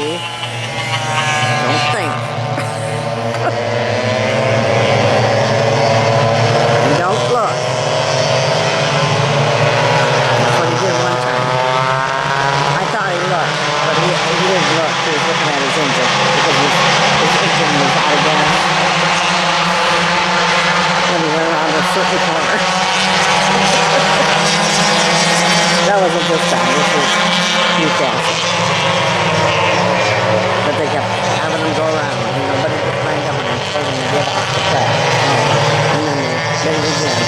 see. Don't think. And don't look. That's what he did one time. I thought he looked, but he didn't look. He was looking at his engine because his engine was out of gas when he went around a certain corner. That wasn't this time. This was Newcastle. But they kept having them go around. You know, but it lined up and told them to get off the track. And then they did it again.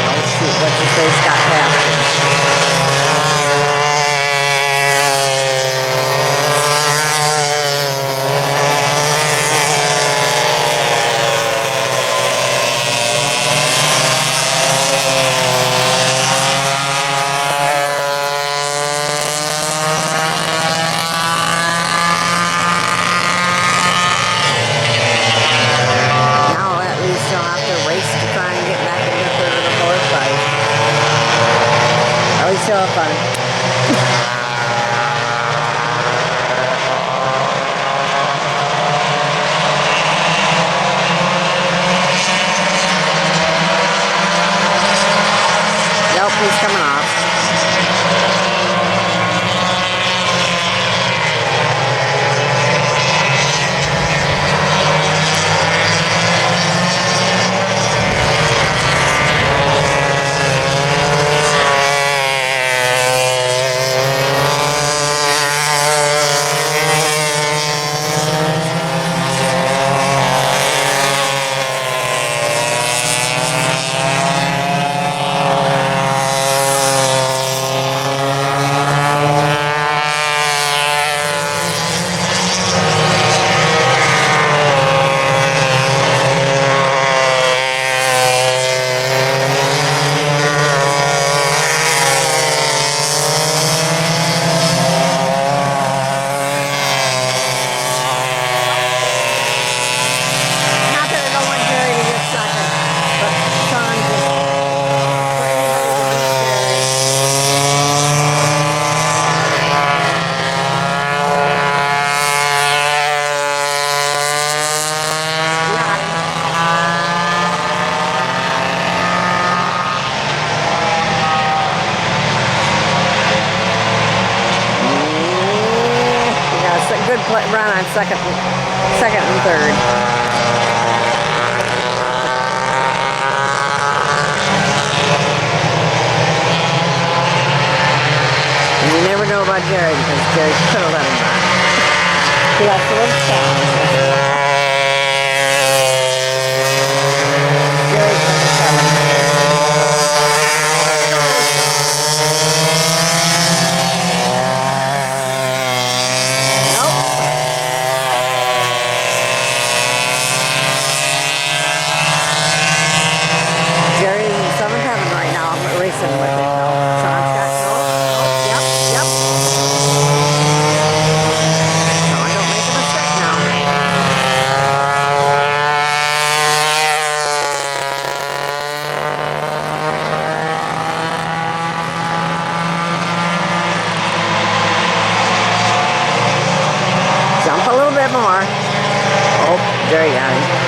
Oh shoot, what's his face got past him. So fun. Nope, he's coming off. Good run on second and third. And you never know about Jerry because Jerry could have let him run. He left a little challenge. Jerry's going to tell him. With it, no. Sean's got yep. Sean, don't make a mistake now. Jump a little bit more. Oh, there you got him.